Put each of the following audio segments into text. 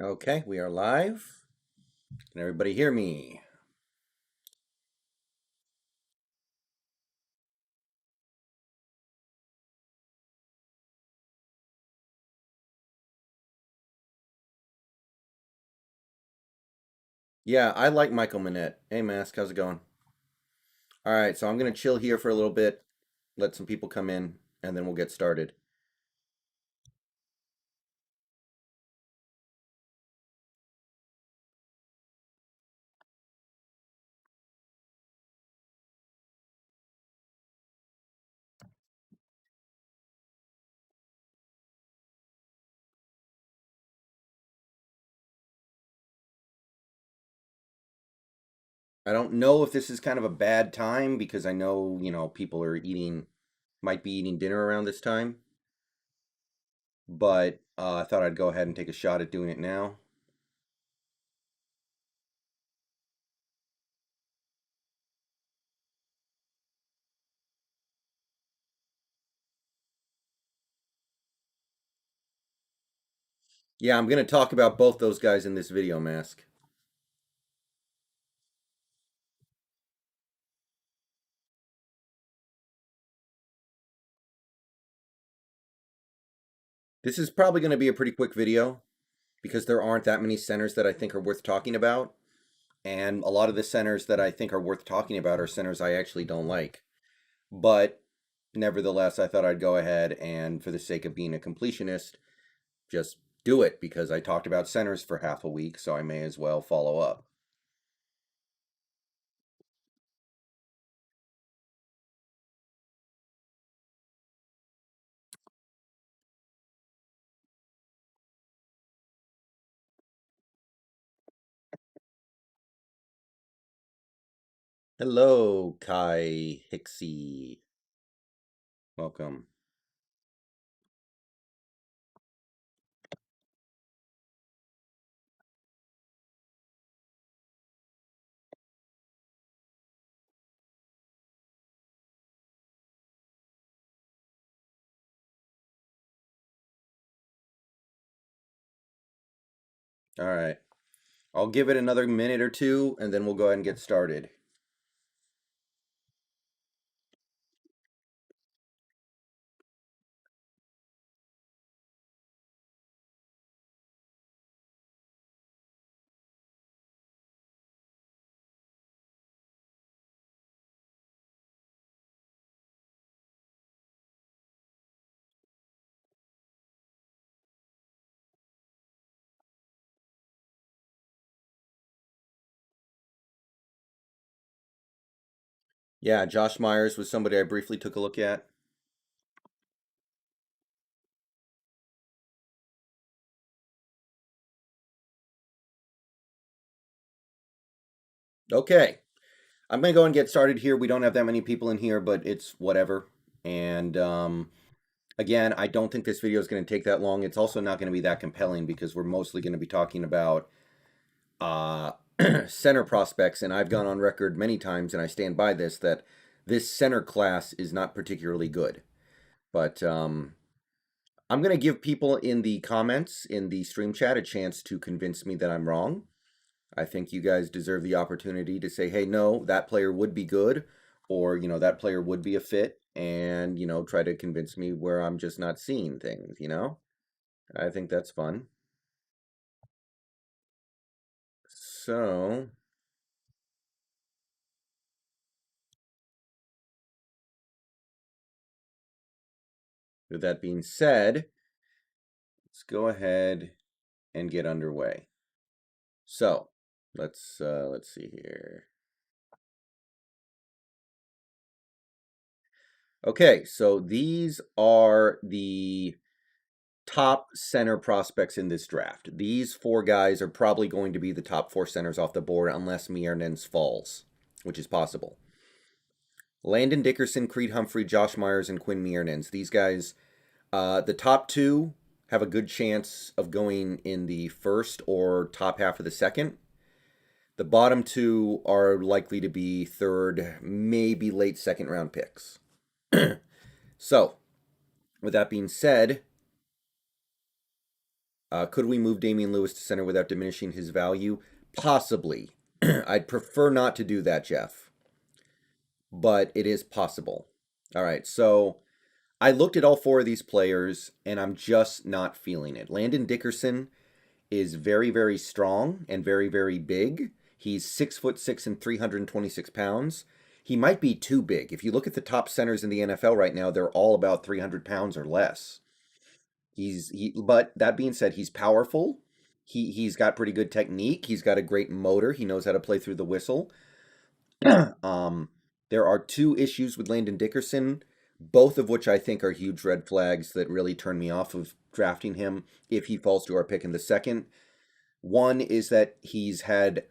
Okay, we are live. Can everybody hear me? Yeah, I like Michael Manette. Hey, Mask, how's it going? All right, so I'm going to chill here for a little bit, let some people come in, and then we'll get started. I don't know if this is kind of a bad time because I know, people are might be eating dinner around this time, but I thought I'd go ahead and take a shot at doing it now. Yeah, I'm going to talk about both those guys in this video, Mask. This is probably going to be a pretty quick video because there aren't that many centers that I think are worth talking about. And a lot of the centers that I think are worth talking about are centers I actually don't like. But nevertheless, I thought I'd go ahead and, for the sake of being a completionist, just do it because I talked about centers for half a week, so I may as well follow up. Hello, Kai Hixie. Welcome. All right. I'll give it another minute or two, and then we'll go ahead and get started. Yeah, Josh Myers was somebody I briefly took a look at. Okay. I'm going to go and get started here. We don't have that many people in here, but it's whatever. And again, I don't think this video is going to take that long. It's also not going to be that compelling because we're mostly going to be talking about uh, center prospects. And I've gone on record many times, and I stand by this, that this center class is not particularly good. But I'm going to give people in the comments in the stream chat a chance to convince me that I'm wrong. I think you guys deserve the opportunity to say, hey, no, that player would be good, or, that player would be a fit, and, try to convince me where I'm just not seeing things. I think that's fun. So, with that being said, let's go ahead and get underway. So, let's see here. Okay, so these are the top center prospects in this draft. These four guys are probably going to be the top four centers off the board unless Miernens falls, which is possible. Landon Dickerson, Creed Humphrey, Josh Myers, and Quinn Miernens. These guys, the top two have a good chance of going in the first or top half of the second. The bottom two are likely to be third, maybe late second round picks. So, with that being said, Could we move Damian Lewis to center without diminishing his value? Possibly. I'd prefer not to do that, Jeff, but it is possible. All right, so I looked at all four of these players, and I'm just not feeling it. Landon Dickerson is very, very strong and very, very big. He's 6'6" and 326 pounds. He might be too big. If you look at the top centers in the NFL right now, they're all about 300 pounds or less. But that being said, he's powerful. He's got pretty good technique. He's got a great motor. He knows how to play through the whistle. um, there are two issues with Landon Dickerson, both of which I think are huge red flags that really turn me off of drafting him if he falls to our pick in the second. One is that he's had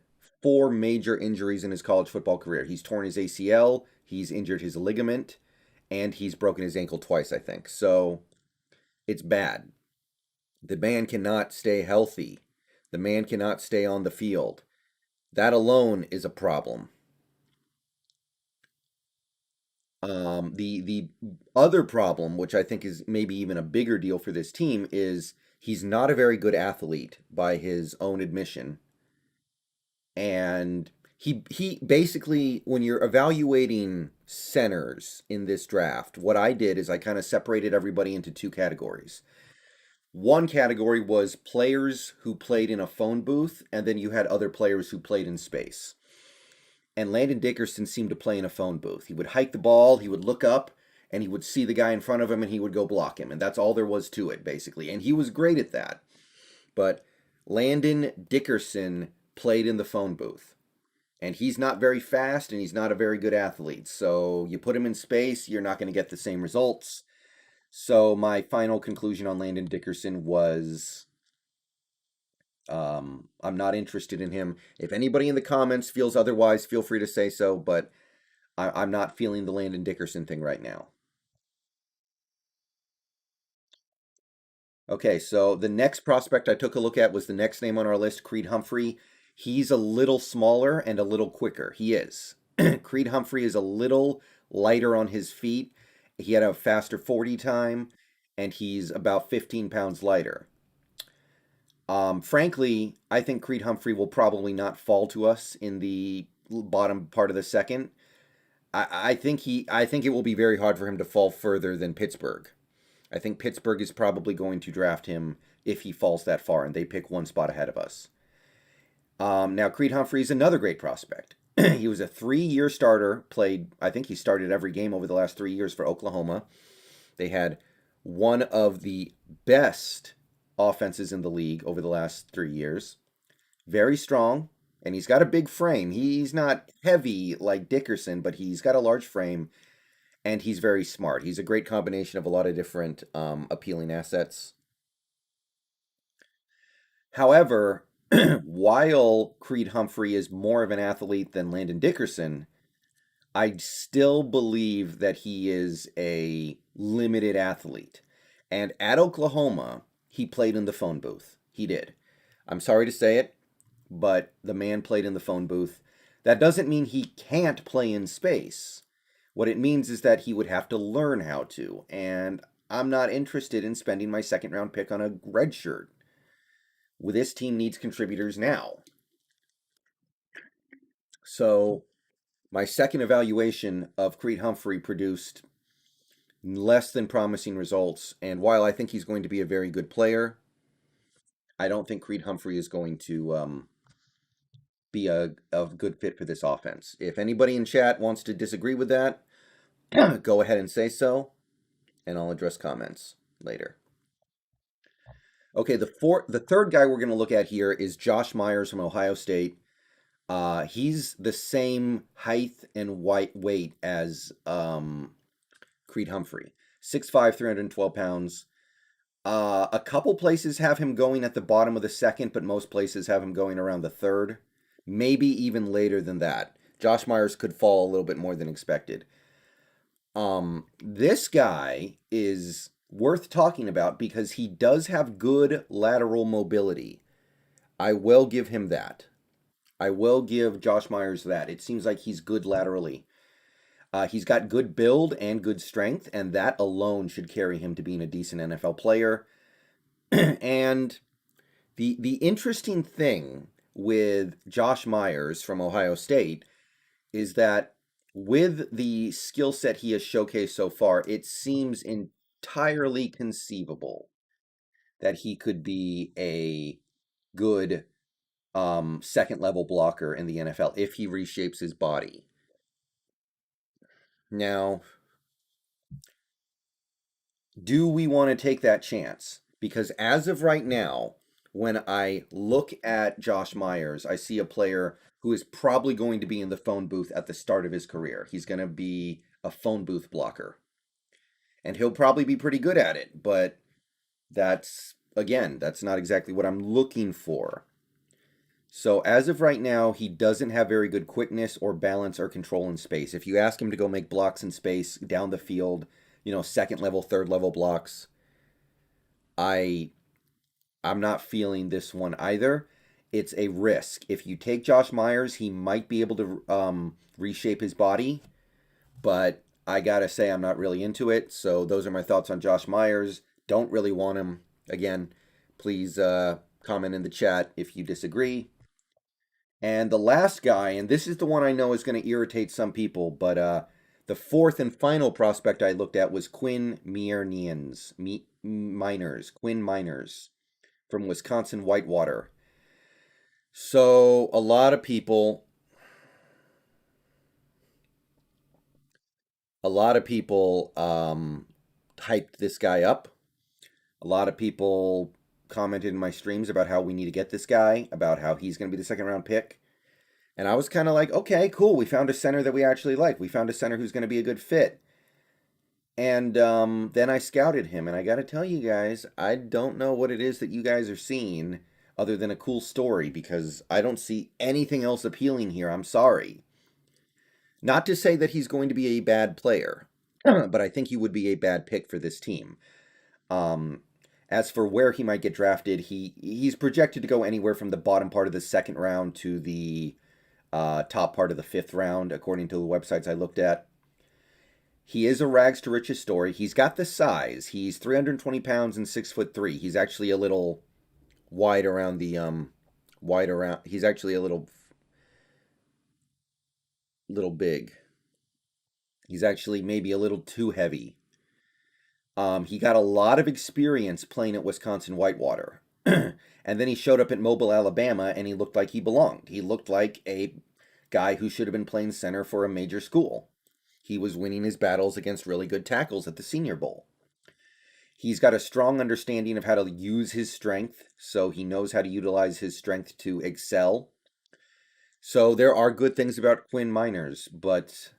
four major injuries in his college football career. He's torn his ACL, he's injured his ligament, and he's broken his ankle twice, I think. So it's bad. The man cannot stay healthy. The man cannot stay on the field. That alone is a problem. The other problem, which I think is maybe even a bigger deal for this team, is he's not a very good athlete by his own admission. And he basically, when you're evaluating centers in this draft, what I did is I kind of separated everybody into two categories. One category was players who played in a phone booth, and then you had other players who played in space. And Landon Dickerson seemed to play in a phone booth. He would hike the ball, he would look up, and he would see the guy in front of him, and he would go block him. And that's all there was to it, basically. And he was great at that. But Landon Dickerson played in the phone booth. And he's not very fast, and he's not a very good athlete. So you put him in space, you're not going to get the same results. So my final conclusion on Landon Dickerson was I'm not interested in him. If anybody in the comments feels otherwise, feel free to say so, but I'm not feeling the Landon Dickerson thing right now. Okay, so the next prospect I took a look at was the next name on our list, Creed Humphrey. He's a little smaller and a little quicker. He is. Creed Humphrey is a little lighter on his feet. He had a faster 40 time, and he's about 15 pounds lighter. Frankly, I think Creed Humphrey will probably not fall to us in the bottom part of the second. I think it will be very hard for him to fall further than Pittsburgh. I think Pittsburgh is probably going to draft him if he falls that far, and they pick one spot ahead of us. Now, Creed Humphrey is another great prospect. He was a 3-year starter, I think he started every game over the last 3 years for Oklahoma. They had one of the best offenses in the league over the last 3 years. Very strong, and he's got a big frame. He's not heavy like Dickerson, but he's got a large frame, and he's very smart. He's a great combination of a lot of different appealing assets. However, while Creed Humphrey is more of an athlete than Landon Dickerson, I still believe that he is a limited athlete. And at Oklahoma, he played in the phone booth. He did. I'm sorry to say it, but the man played in the phone booth. That doesn't mean he can't play in space. What it means is that he would have to learn how to, and I'm not interested in spending my second round pick on a red shirt. This team needs contributors now. So my second evaluation of Creed Humphrey produced less than promising results, and while I think he's going to be a very good player, I don't think Creed Humphrey is going to be a good fit for this offense. If anybody in chat wants to disagree with that, go ahead and say so, and I'll address comments later. Okay, the third guy we're going to look at here is Josh Myers from Ohio State. He's the same height and weight as Creed Humphrey. 6'5", 312 pounds. A couple places have him going at the bottom of the second, but most places have him going around the third. Maybe even later than that. Josh Myers could fall a little bit more than expected. This guy is worth talking about because he does have good lateral mobility. I will give him that. I will give Josh Myers that. It seems like he's good laterally. He's got good build and good strength, and that alone should carry him to being a decent NFL player. And The interesting thing with Josh Myers from Ohio State is that with the skill set he has showcased so far, it seems entirely conceivable that he could be a good second level blocker in the NFL if he reshapes his body. Now, do we want to take that chance? Because as of right now, when I look at Josh Myers, I see a player who is probably going to be in the phone booth at the start of his career. He's going to be a phone booth blocker. And he'll probably be pretty good at it, but that's, again, that's not exactly what I'm looking for. So as of right now, he doesn't have very good quickness or balance or control in space. If you ask him to go make blocks in space down the field, second level, third level blocks, I I'm not feeling this one either. It's a risk. If you take Josh Myers, he might be able to reshape his body, but I gotta say I'm not really into it. So those are my thoughts on Josh Myers. Don't really want him. Again, please comment in the chat if you disagree. And the last guy, and this is the one I know is going to irritate some people, but the fourth and final prospect I looked at was Quinn Miners from Wisconsin Whitewater. So a lot of people hyped this guy up. A lot of people commented in my streams about how we need to get this guy, about how he's going to be the second round pick. And I was kind of like, okay, cool. We found a center that we actually like. We found a center who's going to be a good fit. And then I scouted him, and I got to tell you guys, I don't know what it is that you guys are seeing other than a cool story because I don't see anything else appealing here. I'm sorry. Not to say that he's going to be a bad player, but I think he would be a bad pick for this team. Um, as for where he might get drafted, he's projected to go anywhere from the bottom part of the second round to the top part of the fifth round, according to the websites I looked at. He is a rags to riches story. He's got the size. He's 320 pounds and 6'3". He's actually a little wide around the wide around. He's actually a little big. He's actually maybe a little too heavy. He got a lot of experience playing at Wisconsin Whitewater. And then he showed up at Mobile, Alabama, and he looked like he belonged. He looked like a guy who should have been playing center for a major school. He was winning his battles against really good tackles at the Senior Bowl. He's got a strong understanding of how to use his strength, so he knows how to utilize his strength to excel. So there are good things about Quinn Miners, but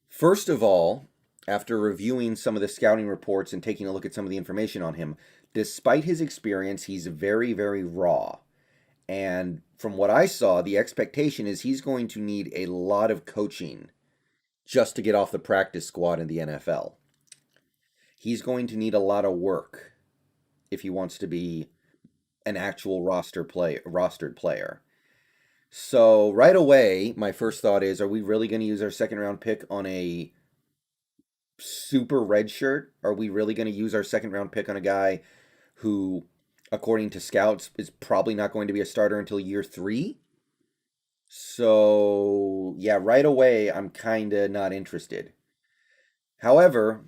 first of all, after reviewing some of the scouting reports and taking a look at some of the information on him, despite his experience, he's very, very raw. And from what I saw, the expectation is he's going to need a lot of coaching just to get off the practice squad in the NFL. He's going to need a lot of work if he wants to be an actual rostered player. So right away, my first thought is, are we really going to use our second round pick on a super red shirt? Are we really going to use our second round pick on a guy who, according to scouts, is probably not going to be a starter until year 3? So, yeah, right away, I'm kind of not interested. However,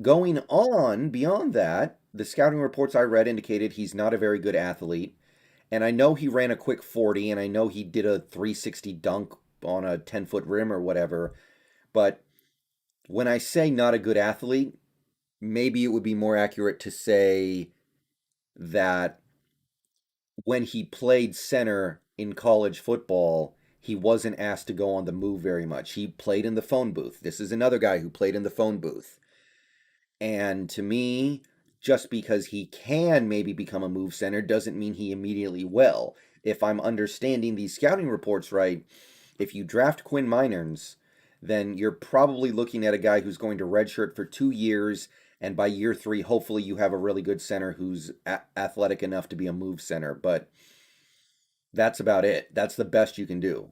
going on beyond that, the scouting reports I read indicated he's not a very good athlete. And I know he ran a quick 40, and I know he did a 360 dunk on a 10-foot rim or whatever. But when I say not a good athlete, maybe it would be more accurate to say that when he played center in college football, he wasn't asked to go on the move very much. He played in the phone booth. This is another guy who played in the phone booth. And to me, just because he can maybe become a move center doesn't mean he immediately will. If I'm understanding these scouting reports right, if you draft Quinn Miners, then you're probably looking at a guy who's going to redshirt for 2 years, and by year 3, hopefully you have a really good center who's athletic enough to be a move center. But that's about it. That's the best you can do.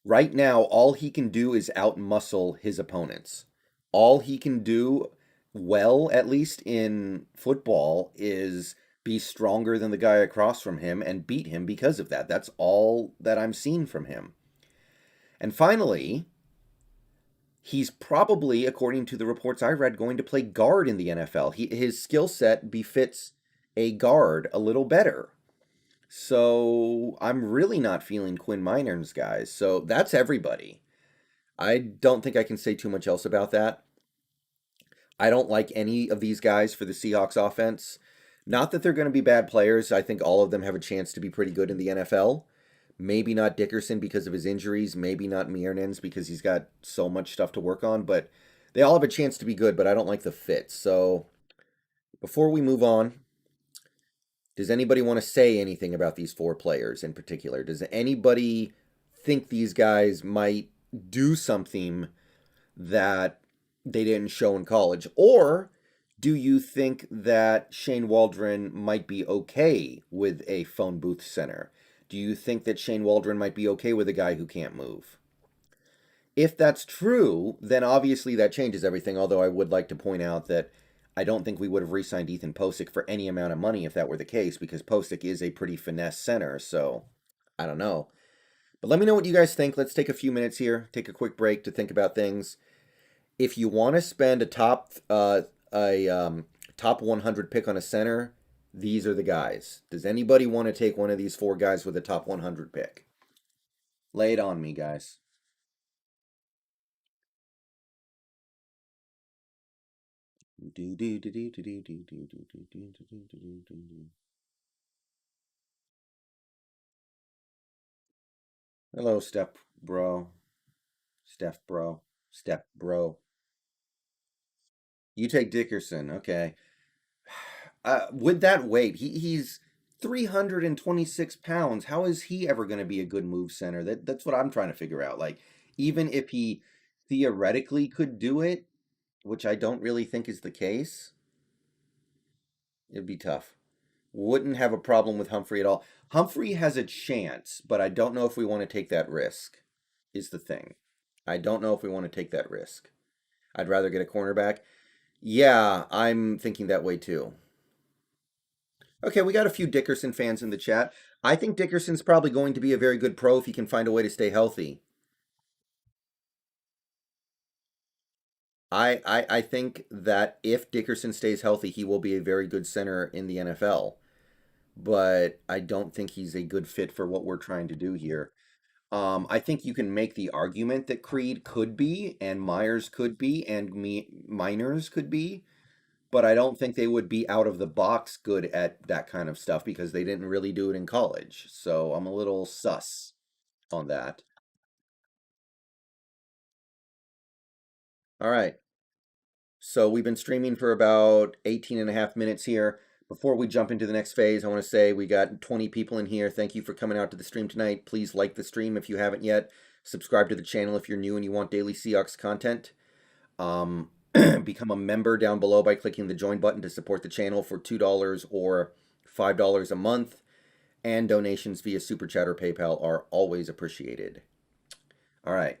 Right now, all he can do is outmuscle his opponents. All he can do well, at least in football, is be stronger than the guy across from him and beat him because of that. That's all that I'm seeing from him. And finally, he's probably, according to the reports I read, going to play guard in the NFL. His skill set befits a guard a little better. So I'm really not feeling Quinn Miners, guys. So that's everybody. I don't think I can say too much else about that. I don't like any of these guys for the Seahawks offense. Not that they're going to be bad players. I think all of them have a chance to be pretty good in the NFL. Maybe not Dickerson because of his injuries. Maybe not Miernens because he's got so much stuff to work on. But they all have a chance to be good, but I don't like the fit. So before we move on, does anybody want to say anything about these four players in particular? Does anybody think these guys might do something that they didn't show in college? Or do you think that Shane Waldron might be okay with a phone booth center? Do you think that Shane Waldron might be okay with a guy who can't move? If that's true, then obviously that changes everything, although I would like to point out that I don't think we would have re-signed Ethan Posick for any amount of money if that were the case, because Posick is a pretty finesse center, so I don't know. But let me know what you guys think. Let's take a few minutes here, take a quick break to think about things. If you want to spend a top 100 pick on a center, these are the guys. Does anybody want to take one of these four guys with a top 100 pick? Lay it on me, guys. Hello, Step Bro. Steph Bro. Step Bro. You take Dickerson, okay. With that weight, he's 326 pounds. How is he ever going to be a good move center? That's what I'm trying to figure out. Like, even if he theoretically could do it, which I don't really think is the case, it'd be tough. Wouldn't have a problem with Humphrey at all. Humphrey has a chance, but I don't know if we want to take that risk, is the thing. I don't know if we want to take that risk. I'd rather get a cornerback. Yeah, I'm thinking that way too. Okay, we got a few Dickerson fans in the chat. I think Dickerson's probably going to be a very good pro if he can find a way to stay healthy. I think that if Dickerson stays healthy, he will be a very good center in the NFL. But I don't think he's a good fit for what we're trying to do here. I think you can make the argument that Creed could be, and Myers could be, and Miners could be, but I don't think they would be out of the box good at that kind of stuff because they didn't really do it in college. So I'm a little sus on that. All right. So we've been streaming for about 18 and a half minutes here. Before we jump into the next phase, I want to say we got 20 people in here. Thank you for coming out to the stream tonight. Please like the stream if you haven't yet. Subscribe to the channel if you're new and you want daily Seahawks content. Become a member down below by clicking the join button to support the channel for $2 or $5 a month. And donations via Super Chat or PayPal are always appreciated. All right.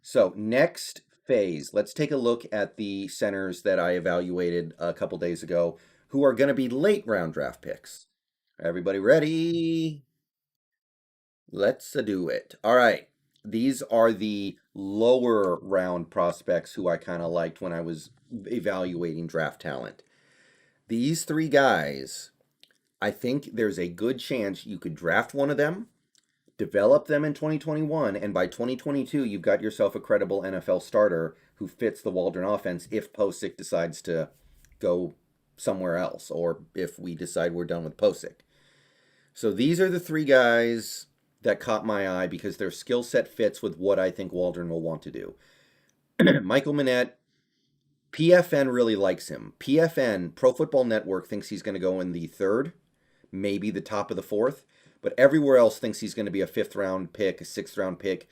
So next phase, let's take a look at the centers that I evaluated a couple days ago who are going to be late round draft picks. Everybody ready? Let's do it. All right. These are the lower round prospects who I kind of liked when I was evaluating draft talent. These three guys, I think there's a good chance you could draft one of them, develop them in 2021, and by 2022, you've got yourself a credible NFL starter who fits the Waldron offense if Posick decides to go somewhere else, or if we decide we're done with Posick. So these are the three guys that caught my eye because their skill set fits with what I think Waldron will want to do. Michael Manette, PFN really likes him. PFN, Pro Football Network, thinks he's going to go in the third, maybe the top of the fourth, but everywhere else thinks he's going to be a fifth round pick, a sixth round pick.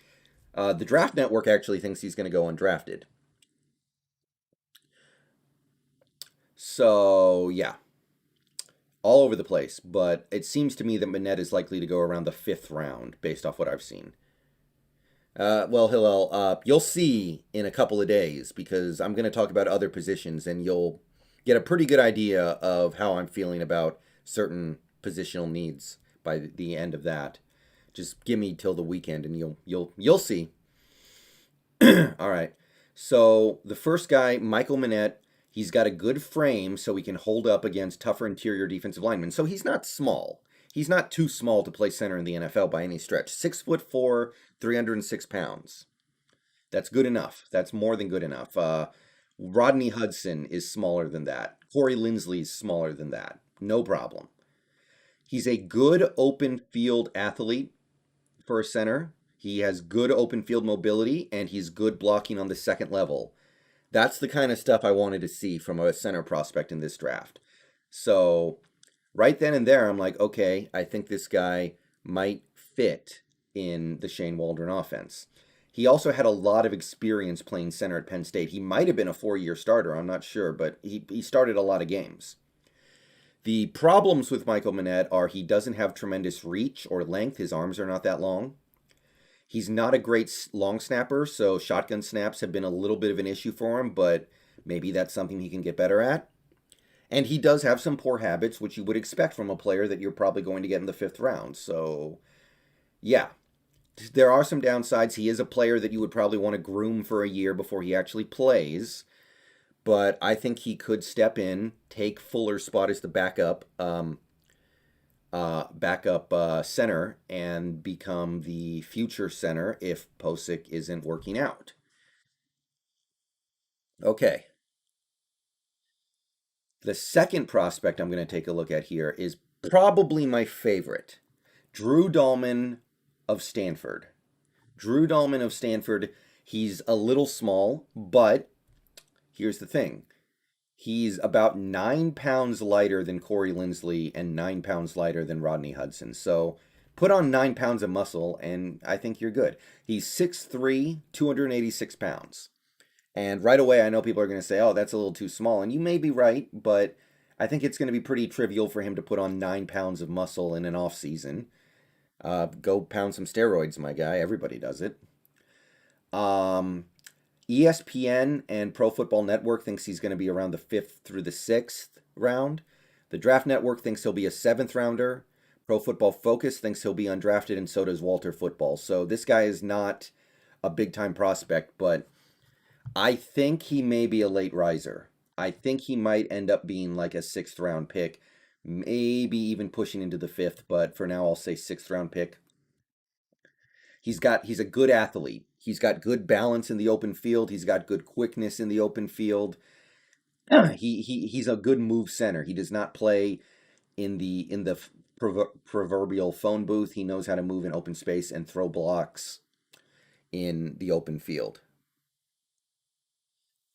The Draft Network actually thinks he's going to go undrafted. So, yeah. All over the place, but it seems to me that Manette is likely to go around the fifth round based off what I've seen. Well, Hillel, you'll see in a couple of days because I'm going to talk about other positions and you'll get a pretty good idea of how I'm feeling about certain positional needs by the end of that. Just give me till the weekend and you'll see. All right. So the first guy, Michael Manette, he's got a good frame so he can hold up against tougher interior defensive linemen. So he's not small. He's not too small to play center in the NFL by any stretch. 6'4", 306 pounds. That's good enough. That's more than good enough. Rodney Hudson is smaller than that. Corey Linsley's smaller than that. No problem. He's a good open field athlete for a center. He has good open field mobility and he's good blocking on the second level. That's the kind of stuff I wanted to see from a center prospect in this draft. So, right then and there, I'm like, okay, I think this guy might fit in the Shane Waldron offense. He also had a lot of experience playing center at Penn State. He might have been a 4-year starter, I'm not sure, but he started a lot of games. The problems with Michael Manette are he doesn't have tremendous reach or length. His arms are not that long. He's not a great long snapper, so shotgun snaps have been a little bit of an issue for him, but maybe that's something he can get better at. And he does have some poor habits, which you would expect from a player that you're probably going to get in the 5th round. So, yeah, there are some downsides. He is a player that you would probably want to groom for a year before he actually plays. But I think he could step in, take Fuller's spot as the backup center, and become the future center if Posick isn't working out. Okay. The second prospect I'm going to take a look at here is probably my favorite, Drew Dalman of Stanford. Drew Dalman of Stanford, he's a little small, but here's the thing. He's about 9 pounds lighter than Corey Linsley and 9 pounds lighter than Rodney Hudson. So put on 9 pounds of muscle, and I think you're good. He's 6'3", 286 pounds. And right away, I know people are going to say, oh, that's a little too small. And you may be right, but I think it's going to be pretty trivial for him to put on 9 pounds of muscle in an off season. Go pound some steroids, my guy. Everybody does it. ESPN and Pro Football Network thinks he's going to be around the 5th through the 6th round. The Draft Network thinks he'll be a 7th rounder. Pro Football Focus thinks he'll be undrafted, and so does Walter Football. So this guy is not a big-time prospect, but I think he may be a late riser. I think he might end up being like a 6th round pick, maybe even pushing into the 5th, but for now I'll say 6th round pick. He's a good athlete. He's got good balance in the open field. He's got good quickness in the open field. He's a good move center. He does not play in the proverbial phone booth. He knows how to move in open space and throw blocks in the open field.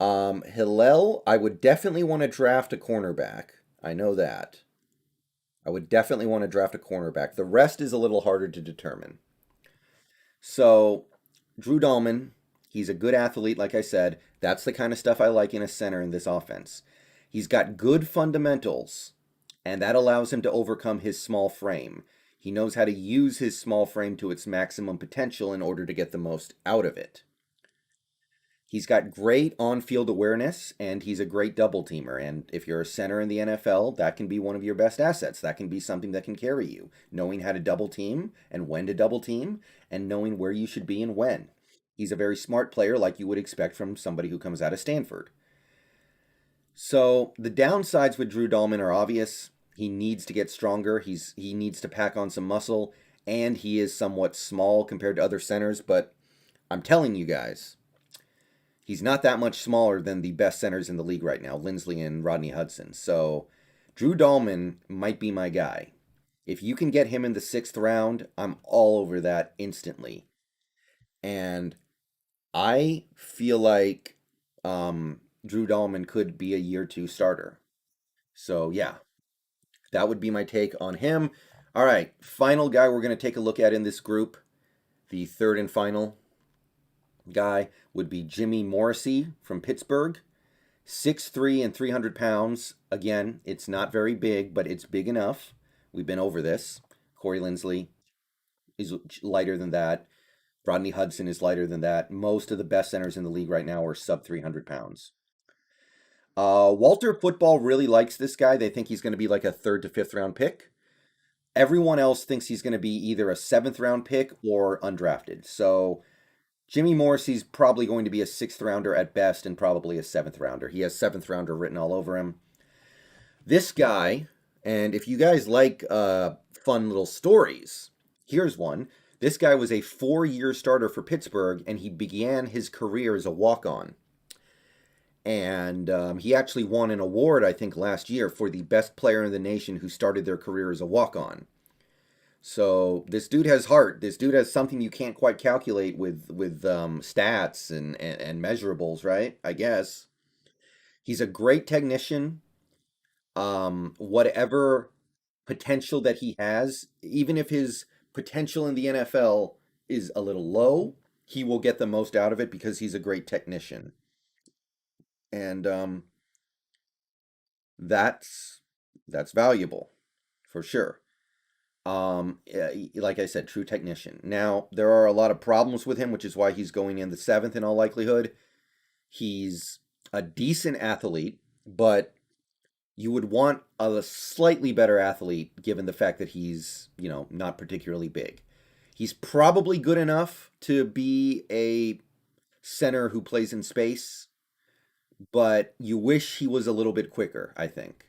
Hillel, I would definitely want to draft a cornerback. I know that. I would definitely want to draft a cornerback. The rest is a little harder to determine. So, Drew Dalman, he's a good athlete, like I said. That's the kind of stuff I like in a center in this offense. He's got good fundamentals, and that allows him to overcome his small frame. He knows how to use his small frame to its maximum potential in order to get the most out of it. He's got great on-field awareness, and he's a great double teamer. And if you're a center in the NFL, that can be one of your best assets. That can be something that can carry you. Knowing how to double team and when to double team, and knowing where you should be and when. He's a very smart player, like you would expect from somebody who comes out of Stanford. So the downsides with Drew Dalman are obvious. He needs to get stronger. He needs to pack on some muscle, and he is somewhat small compared to other centers. But I'm telling you guys, he's not that much smaller than the best centers in the league right now, Linsley and Rodney Hudson. So Drew Dalman might be my guy. If you can get him in the 6th round, I'm all over that instantly. And I feel like Drew Dalman could be a year 2 starter. So yeah, that would be my take on him. All right, final guy we're going to take a look at in this group, the third and final guy would be Jimmy Morrissey from Pittsburgh. 6'3" and 300 pounds. Again, it's not very big, but it's big enough. We've been over this. Corey Linsley is lighter than that. Rodney Hudson is lighter than that. Most of the best centers in the league right now are sub 300 pounds. Walter Football really likes this guy. They think he's going to be like a third to fifth round pick. Everyone else thinks he's going to be either a seventh round pick or undrafted. So Jimmy Morrissey's probably going to be a sixth rounder at best and probably a seventh rounder. He has seventh rounder written all over him. This guy, and if you guys like fun little stories, here's one. This guy was a 4-year starter for Pittsburgh, and he began his career as a walk on. And he actually won an award, I think, last year for the best player in the nation who started their career as a walk on. So this dude has heart. This dude has something you can't quite calculate with stats and measurables, right? I guess he's a great technician. Whatever potential that he has, even if his potential in the NFL is a little low, he will get the most out of it because he's a great technician. And that's that's valuable for sure. Like I said, true technician. Now, there are a lot of problems with him, which is why he's going in the seventh in all likelihood. He's a decent athlete, but you would want a slightly better athlete given the fact that he's, not particularly big. He's probably good enough to be a center who plays in space, but you wish he was a little bit quicker, I think.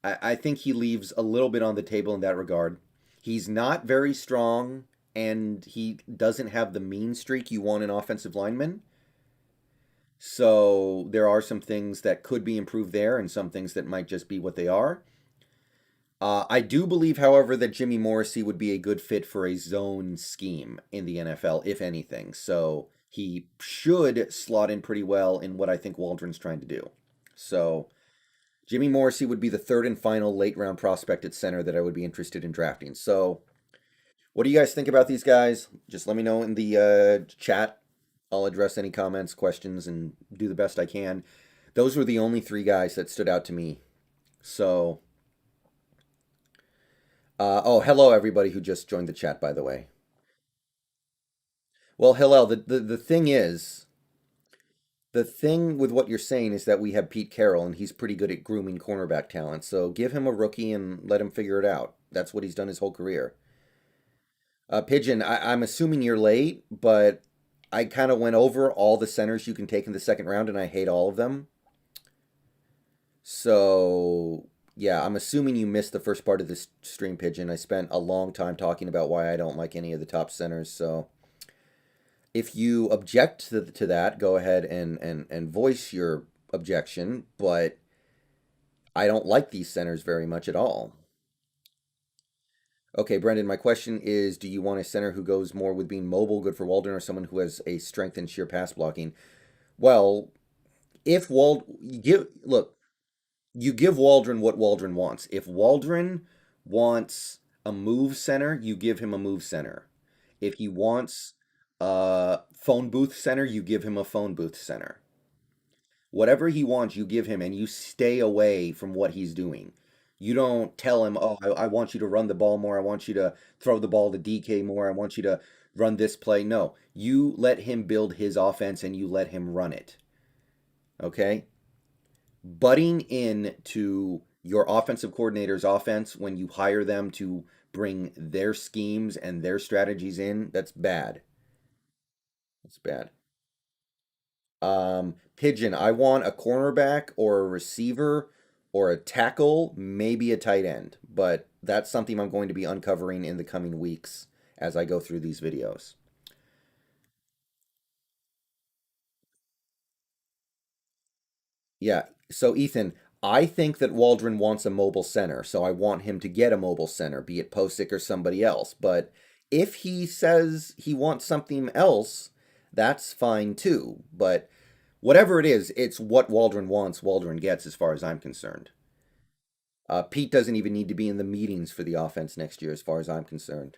I think he leaves a little bit on the table in that regard. He's not very strong, and he doesn't have the mean streak you want in offensive linemen. So there are some things that could be improved there, and some things that might just be what they are. I do believe, however, that Jimmy Morrissey would be a good fit for a zone scheme in the NFL, if anything. So he should slot in pretty well in what I think Waldron's trying to do. So Jimmy Morrissey would be the third and final late round prospect at center that I would be interested in drafting. So, what do you guys think about these guys? Just let me know in the chat. I'll address any comments, questions, and do the best I can. Those were the only three guys that stood out to me. So, oh, hello everybody who just joined the chat, by the way. Well, Hillel, the thing is, the thing with what you're saying is that we have Pete Carroll, and he's pretty good at grooming cornerback talent. So give him a rookie and let him figure it out. That's what he's done his whole career. Pigeon, I'm assuming you're late, but I kind of went over all the centers you can take in the second round, and I hate all of them. So, yeah, I'm assuming you missed the first part of this stream, Pigeon. I spent a long time talking about why I don't like any of the top centers. So, if you object to that, go ahead and voice your objection. But I don't like these centers very much at all. Okay, Brendon, my question is, do you want a center who goes more with being mobile, good for Waldron, or someone who has a strength in sheer pass blocking? Well, if you give Waldron what Waldron wants. If Waldron wants a move center, you give him a move center. If he wants a phone booth center, you give him a phone booth center. Whatever he wants, you give him, and you stay away from what he's doing. You don't tell him, oh, I want you to run the ball more. I want you to throw the ball to DK more. I want you to run this play. No, you let him build his offense and you let him run it. Okay? Butting in to your offensive coordinator's offense when you hire them to bring their schemes and their strategies in, that's bad. That's bad. Pigeon, I want a cornerback or a receiver or a tackle, maybe a tight end, but that's something I'm going to be uncovering in the coming weeks as I go through these videos. Yeah, so Ethan, I think that Waldron wants a mobile center, so I want him to get a mobile center, be it Posick or somebody else. But if he says he wants something else, that's fine too. But whatever it is, it's what Waldron wants, Waldron gets, as far as I'm concerned. Pete doesn't even need to be in the meetings for the offense next year, as far as I'm concerned.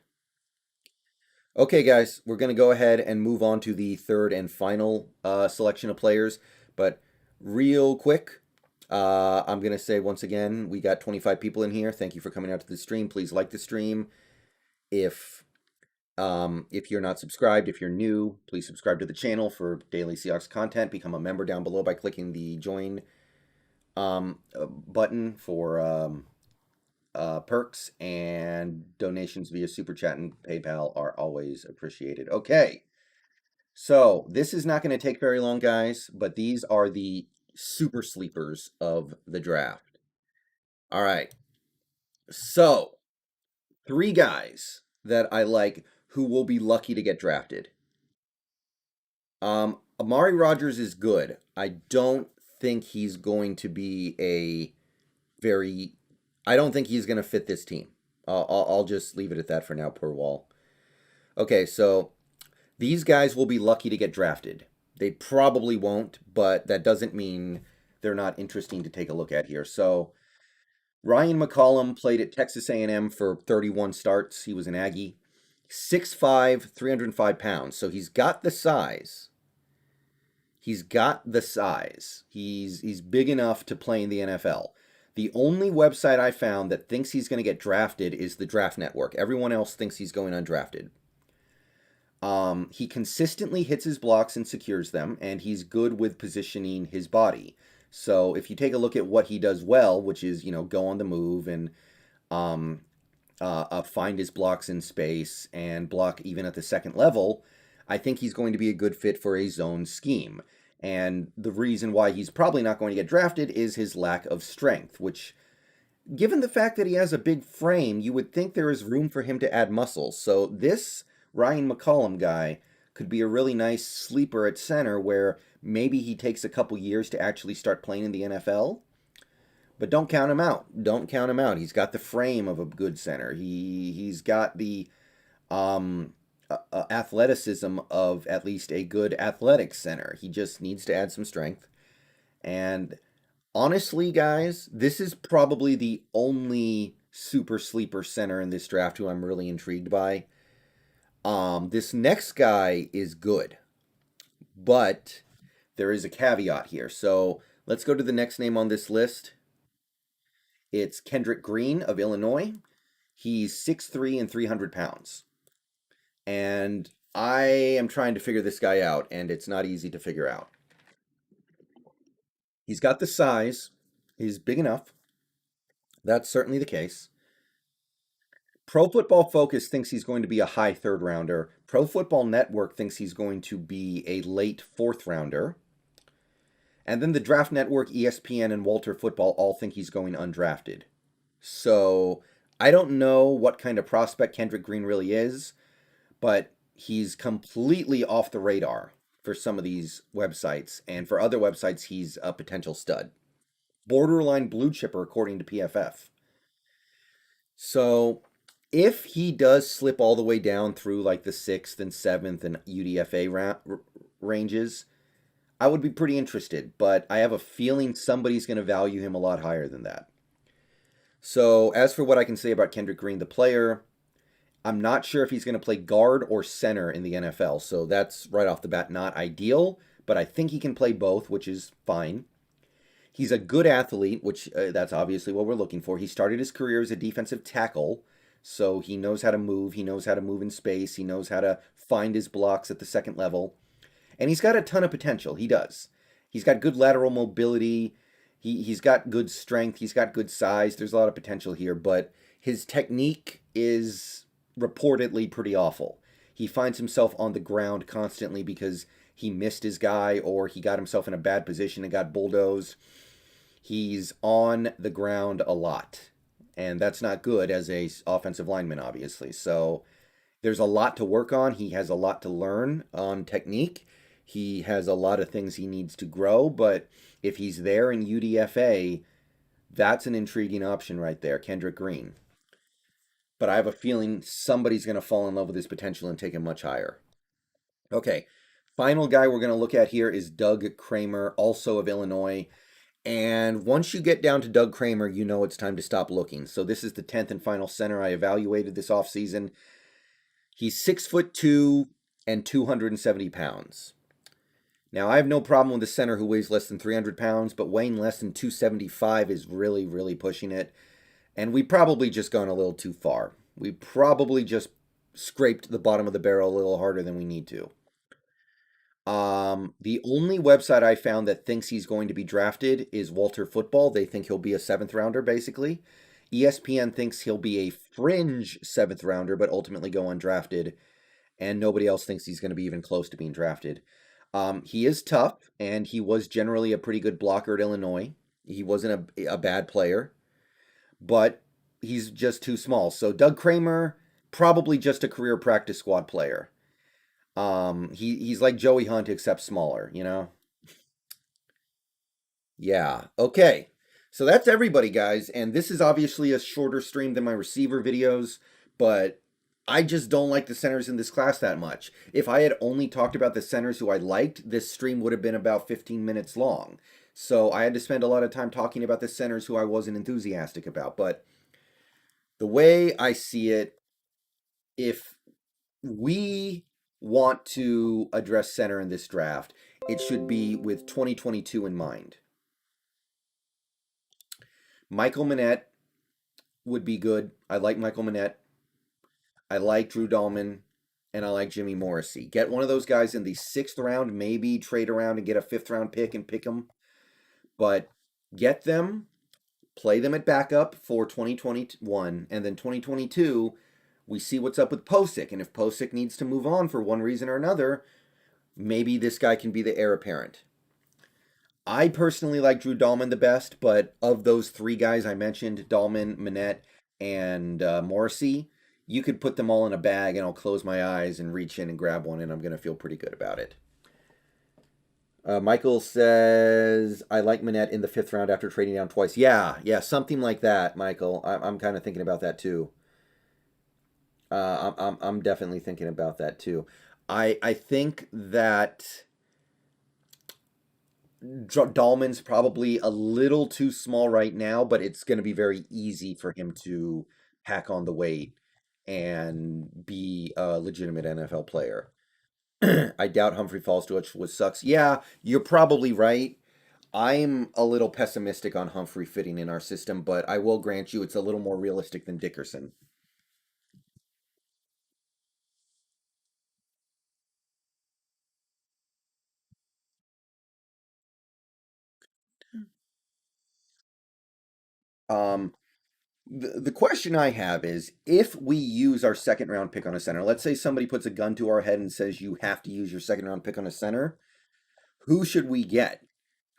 Okay, guys, we're going to go ahead and move on to the third and final selection of players. But real quick, I'm going to say once again, we got 25 people in here. Thank you for coming out to the stream. Please like the stream. If you're not subscribed, if you're new, please subscribe to the channel for daily Seahawks content. Become a member down below by clicking the join button for perks, and donations via Super Chat and PayPal are always appreciated. Okay, so this is not going to take very long, guys, but these are the super sleepers of the draft. All right, so three guys that I like who will be lucky to get drafted. Amari Rogers is good. I don't think he's going to be a very. I don't think he's going to fit this team. I'll just leave it at that for now, per wall. Okay, so these guys will be lucky to get drafted. They probably won't, but that doesn't mean they're not interesting to take a look at here. So Ryan McCollum played at Texas A&M for 31 starts. He was an Aggie. 6'5", 305 pounds. So he's got the size. He's got the size. He's big enough to play in the NFL. The only website I found that thinks he's going to get drafted is the Draft Network. Everyone else thinks he's going undrafted. He consistently hits his blocks and secures them, and he's good with positioning his body. So if you take a look at what he does well, which is, go on the move and find his blocks in space and block even at the second level, I think he's going to be a good fit for a zone scheme. And the reason why he's probably not going to get drafted is his lack of strength, which, given the fact that he has a big frame, you would think there is room for him to add muscle. So this Ryan McCollum guy could be a really nice sleeper at center where maybe he takes a couple years to actually start playing in the NFL. But don't count him out. Don't count him out. He's got the frame of a good center. He's got the athleticism of at least a good athletic center. He just needs to add some strength. And honestly, guys, this is probably the only super sleeper center in this draft who I'm really intrigued by. This next guy is good, but there is a caveat here. So let's go to the next name on this list. It's Kendrick Green of Illinois. He's 6'3" and 300 pounds. And I am trying to figure this guy out, and it's not easy to figure out. He's got the size. He's big enough. That's certainly the case. Pro Football Focus thinks he's going to be a high third rounder. Pro Football Network thinks he's going to be a late fourth rounder. And then the Draft Network, ESPN, and Walter Football all think he's going undrafted. So I don't know what kind of prospect Kendrick Green really is, but he's completely off the radar for some of these websites. And for other websites, he's a potential stud. Borderline blue chipper, according to PFF. So if he does slip all the way down through like the 6th and 7th and UDFA ranges, I would be pretty interested, but I have a feeling somebody's going to value him a lot higher than that. So as for what I can say about Kendrick Green, the player, I'm not sure if he's going to play guard or center in the NFL, so that's right off the bat not ideal, but I think he can play both, which is fine. He's a good athlete, which that's obviously what we're looking for. He started his career as a defensive tackle, so he knows how to move. He knows how to move in space. He knows how to find his blocks at the second level. And he's got a ton of potential. He does. He's got good lateral mobility. He's got good strength. He's got good size. There's a lot of potential here, but his technique is reportedly pretty awful. He finds himself on the ground constantly because he missed his guy or he got himself in a bad position and got bulldozed. He's on the ground a lot, and that's not good as a offensive lineman, obviously. So there's a lot to work on. He has a lot to learn on technique. He has a lot of things he needs to grow, but if he's there in UDFA, that's an intriguing option right there, Kendrick Green. But I have a feeling somebody's going to fall in love with his potential and take him much higher. Okay, final guy we're going to look at here is Doug Kramer, also of Illinois. And once you get down to Doug Kramer, you know it's time to stop looking. So this is the 10th and final center I evaluated this offseason. He's 6'2" and 270 pounds. Now, I have no problem with a center who weighs less than 300 pounds, but weighing less than 275 is really, really pushing it. And we probably just gone a little too far. We probably just scraped the bottom of the barrel a little harder than we need to. The only website I found that thinks he's going to be drafted is Walter Football. They think he'll be a seventh rounder, basically. ESPN thinks he'll be a fringe seventh rounder, but ultimately go undrafted. And nobody else thinks he's going to be even close to being drafted. He is tough, and he was generally a pretty good blocker at Illinois. He wasn't a bad player, but he's just too small. So Doug Kramer, probably just a career practice squad player. He's like Joey Hunt except smaller, you know? Yeah. Okay. So that's everybody, guys. And this is obviously a shorter stream than my receiver videos, but I just don't like the centers in this class that much. If I had only talked about the centers who I liked, this stream would have been about 15 minutes long. So I had to spend a lot of time talking about the centers who I wasn't enthusiastic about. But the way I see it, if we want to address center in this draft, it should be with 2022 in mind. Michael Manette would be good. I like Michael Manette. I like Drew Dahlman. And I like Jimmy Morrissey. Get one of those guys in the sixth round, maybe trade around and get a fifth round pick and pick them. But get them, play them at backup for 2021, and then 2022, we see what's up with Posick. And if Posick needs to move on for one reason or another, maybe this guy can be the heir apparent. I personally like Drew Dahlman the best, but of those three guys I mentioned, Dahlman, Manette, and Morrissey, you could put them all in a bag and I'll close my eyes and reach in and grab one and I'm going to feel pretty good about it. Michael says, I like Manette in the fifth round after trading down twice. Yeah, something like that, Michael. I'm kind of thinking about that too. I'm definitely thinking about that too. I think that Dahlman's probably a little too small right now, but it's going to be very easy for him to pack on the weight and be a legitimate NFL player. I doubt Humphrey falls to it, which sucks. Yeah, you're probably right. I'm a little pessimistic on Humphrey fitting in our system, but I will grant you it's a little more realistic than Dickerson. Um, the question I have is if we use our second round pick on a center, let's say somebody puts a gun to our head and says you have to use your second round pick on a center, who should we get?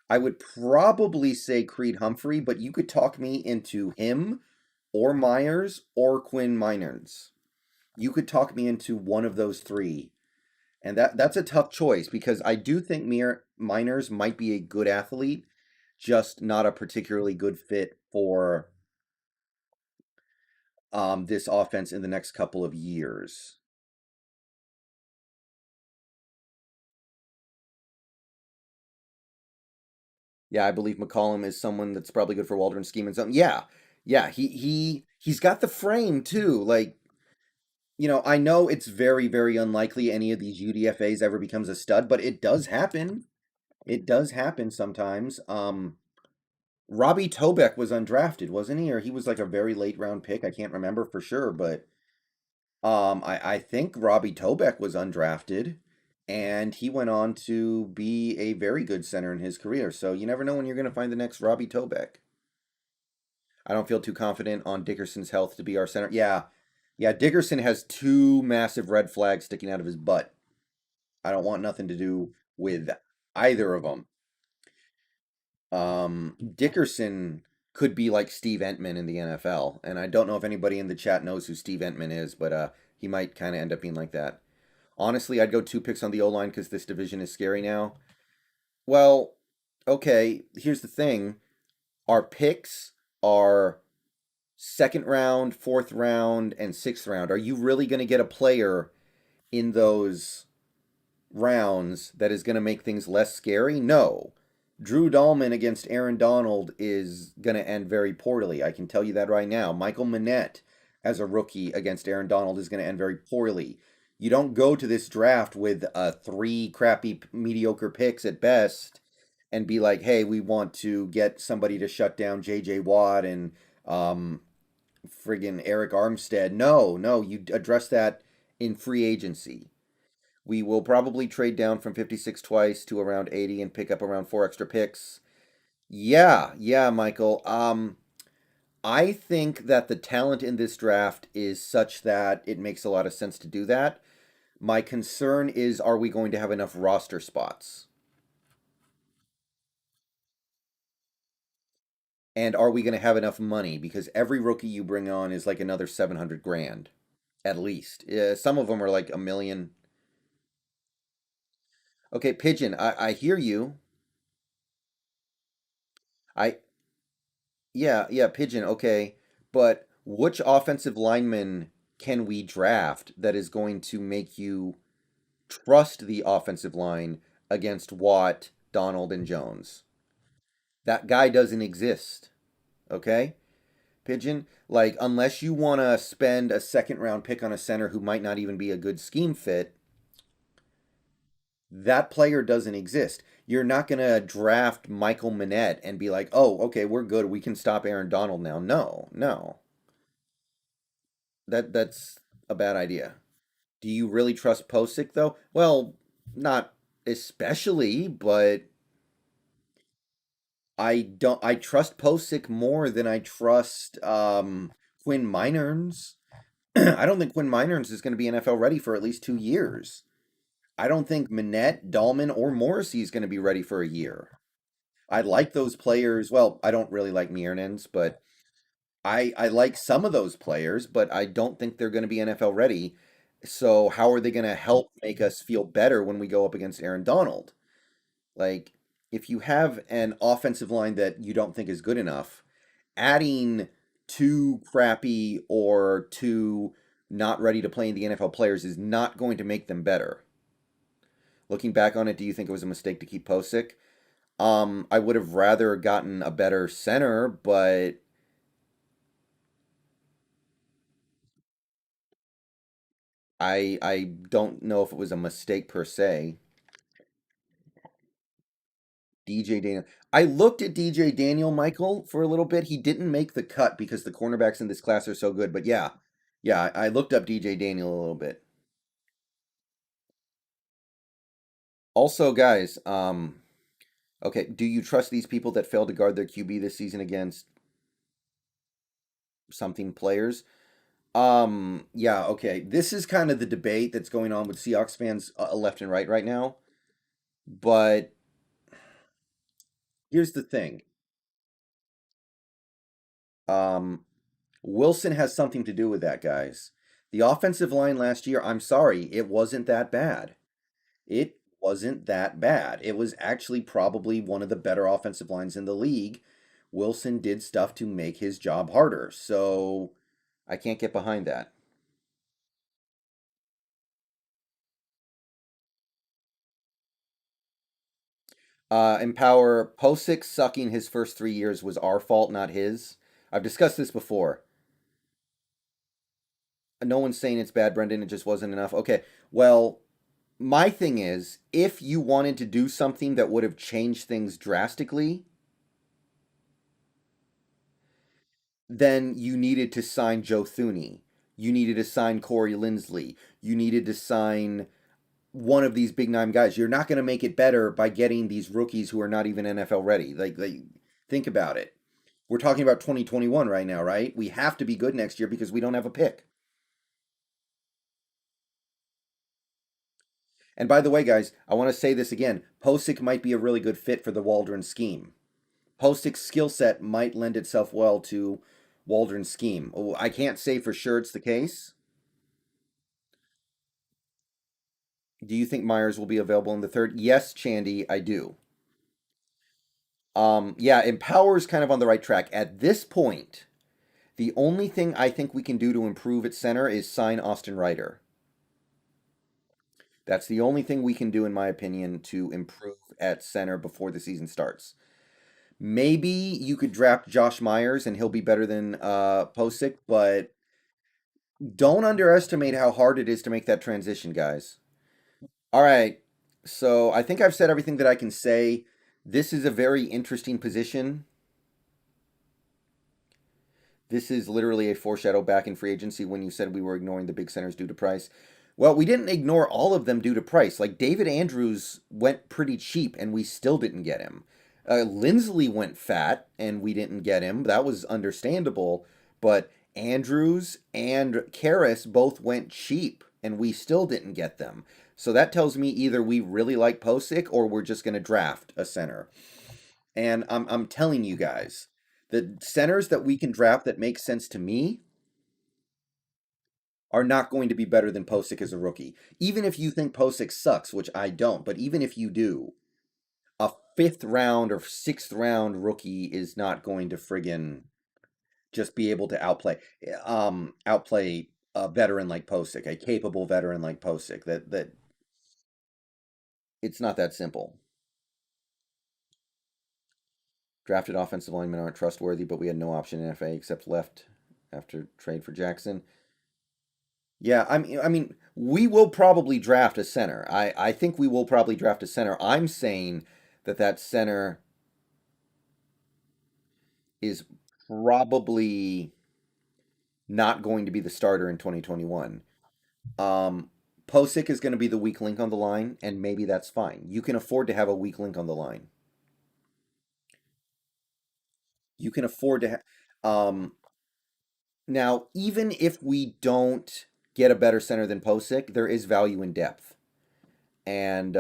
I would probably say Creed Humphrey, but you could talk me into him or Myers or Quinn Miners. You could talk me into one of those three. And that's a tough choice because I do think Miners might be a good athlete, just not a particularly good fit for this offense in the next couple of years. Yeah, I believe McCollum is someone that's probably good for Waldron scheme and something. Yeah, he's got the frame too. Like, I know it's very, very unlikely any of these UDFAs ever becomes a stud, but it does happen. It does happen sometimes. Robbie Tobeck was undrafted, wasn't he? Or he was like a very late round pick. I can't remember for sure, but I think Robbie Tobeck was undrafted, and he went on to be a very good center in his career. So you never know when you're going to find the next Robbie Tobeck. I don't feel too confident on Dickerson's health to be our center. Yeah, Dickerson has two massive red flags sticking out of his butt. I don't want nothing to do with either of them. Dickerson could be like Steve Entman in the NFL, and I don't know if anybody in the chat knows who Steve Entman is, but he might kind of end up being like that. Honestly, I'd go two picks on the O line because this division is scary now. Well, okay, here's the thing: our picks are second round, fourth round, and sixth round. Are you really going to get a player in those rounds that is going to make things less scary? No. Drew Dahlman against Aaron Donald is going to end very poorly. I can tell you that right now. Michael Manette as a rookie against Aaron Donald is going to end very poorly. You don't go to this draft with three crappy, mediocre picks at best and be like, hey, we want to get somebody to shut down J.J. Watt and friggin' Eric Armstead. No, you address that in free agency. We will probably trade down from 56 twice to around 80 and pick up around four extra picks. Yeah, yeah, Michael. I think that the talent in this draft is such that it makes a lot of sense to do that. My concern is, are we going to have enough roster spots? And are we going to have enough money? Because every rookie you bring on is like another 700 grand, at least. Some of them are like a million. Okay, Pigeon, I hear you. I Yeah, yeah, Pigeon, okay. But which offensive lineman can we draft that is going to make you trust the offensive line against Watt, Donald, and Jones? That guy doesn't exist, okay? Pigeon, like, unless you want to spend a second round pick on a center who might not even be a good scheme fit, that player doesn't exist. You're not going to draft Michael Manette and be like, oh, okay, we're good. We can stop Aaron Donald now. No, no. That's a bad idea. Do you really trust Posick though? Well, not especially, but I don't. I trust Posick more than I trust Quinn Minerns. I don't think Quinn Minerns is going to be NFL ready for at least 2 years. I don't think Manette, Dahlman, or Morrissey is going to be ready for a year. I like those players. Well, I don't really like Miernens, but I like some of those players, but I don't think they're going to be NFL ready. So how are they going to help make us feel better when we go up against Aaron Donald? Like, if you have an offensive line that you don't think is good enough, adding two crappy or two not ready to play in the NFL players is not going to make them better. Looking back on it, do you think it was a mistake to keep Posick? I would have rather gotten a better center, but I don't know if it was a mistake per se. DJ Daniel. I looked at DJ Daniel Michael for a little bit. He didn't make the cut because the cornerbacks in this class are so good. But yeah, yeah, I looked up DJ Daniel a little bit. Also, guys, okay, do you trust these people that failed to guard their QB this season against something players? Yeah, okay. This is kind of the debate that's going on with Seahawks fans left and right now. But here's the thing. Um, Wilson has something to do with that, guys. The offensive line last year, I'm sorry, it wasn't that bad. It wasn't that bad. It was actually probably one of the better offensive lines in the league. Wilson did stuff to make his job harder. So I can't get behind that. Empower Posick sucking his first 3 years was our fault, not his. I've discussed this before. No one's saying it's bad, Brendon. It just wasn't enough. Okay, well, my thing is, if you wanted to do something that would have changed things drastically, then you needed to sign Joe Thuney. You needed to sign Corey Linsley. You needed to sign one of these big name guys. You're not going to make it better by getting these rookies who are not even NFL ready. Like, think about it. We're talking about 2021 right now, right? We have to be good next year because we don't have a pick. And by the way, guys, I want to say this again. Posick might be a really good fit for the Waldron scheme. Posick's skill set might lend itself well to Waldron's scheme. Oh, I can't say for sure it's the case. Do you think Myers will be available in the third? Yes, Chandy, I do. Yeah, Empower's kind of on the right track. At this point, the only thing I think we can do to improve at center is sign Austin Ryder. That's the only thing we can do, in my opinion, to improve at center before the season starts. Maybe you could draft Josh Myers and he'll be better than Posick, but don't underestimate how hard it is to make that transition, guys. All right. So I think I've said everything that I can say. This is a very interesting position. This is literally a foreshadow back in free agency when you said we were ignoring the big centers due to price. Well, we didn't ignore all of them due to price. Like David Andrews went pretty cheap and we still didn't get him. Lindsley went fat and we didn't get him. That was understandable. But Andrews and Karras both went cheap and we still didn't get them. So that tells me either we really like Posick or we're just going to draft a center. And I'm telling you guys, the centers that we can draft that make sense to me are not going to be better than Posick as a rookie. Even if you think Posick sucks, which I don't, but even if you do, a fifth round or sixth round rookie is not going to friggin' just be able to outplay a veteran like Posick, a capable veteran like Posick. That it's not that simple. Drafted offensive linemen aren't trustworthy, but we had no option in FA except left after trade for Jackson. Yeah, I mean, we will probably draft a center. I think we will probably draft a center. I'm saying that that center is probably not going to be the starter in 2021. Um, Posick is going to be the weak link on the line, and maybe that's fine. You can afford to have a weak link on the line. You can afford to have. Now, even if we don't get a better center than Posick, there is value in depth. And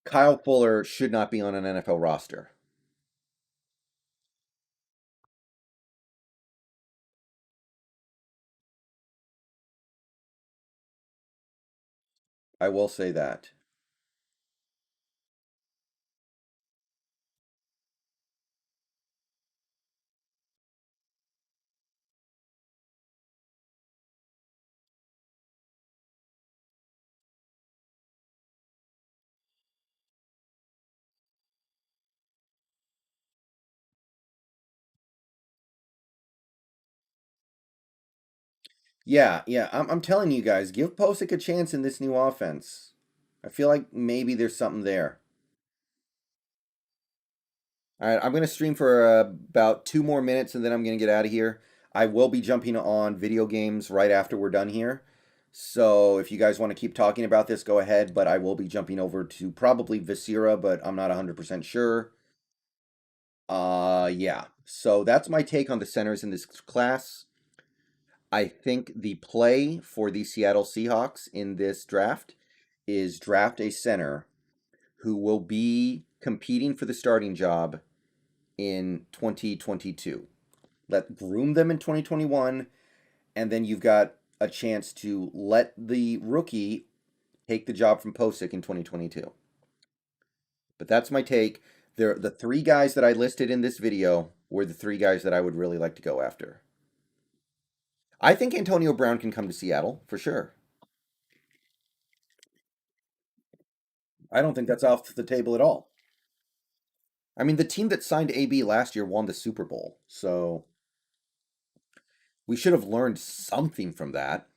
Kyle Fuller should not be on an NFL roster. I will say that. Yeah, yeah. I'm telling you guys, give Posick a chance in this new offense. I feel like maybe there's something there. All right, I'm going to stream for about 2 more minutes and then I'm going to get out of here. I will be jumping on video games right after we're done here. So if you guys want to keep talking about this, go ahead. But I will be jumping over to probably Viscera, but I'm not 100% sure. Yeah. So that's my take on the centers in this class. I think the play for the Seattle Seahawks in this draft is draft a center who will be competing for the starting job in 2022. Let groom them in 2021, and then you've got a chance to let the rookie take the job from Posick in 2022. But that's my take. The three guys that I listed in this video were the three guys that I would really like to go after. I think Antonio Brown can come to Seattle for sure. I don't think that's off the table at all. I mean, the team that signed AB last year won the Super Bowl, so we should have learned something from that.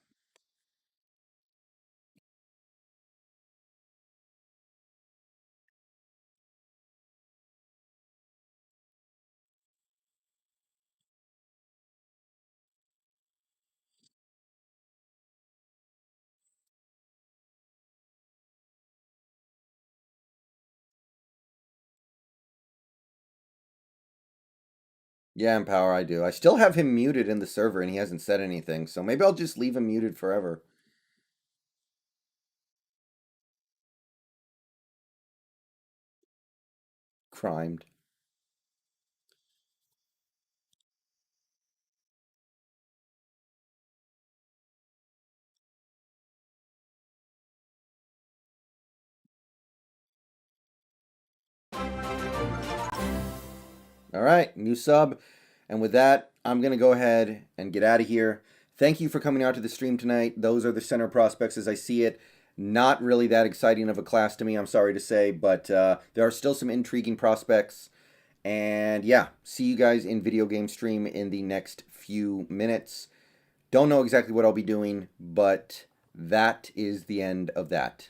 Yeah, Empower, I do. I still have him muted in the server and he hasn't said anything, so maybe I'll just leave him muted forever. Crimed. All right, new sub. And with that, I'm going to go ahead and get out of here. Thank you for coming out to the stream tonight. Those are the center prospects as I see it. Not really that exciting of a class to me, I'm sorry to say, but there are still some intriguing prospects. And yeah, see you guys in video game stream in the next few minutes. Don't know exactly what I'll be doing, but that is the end of that.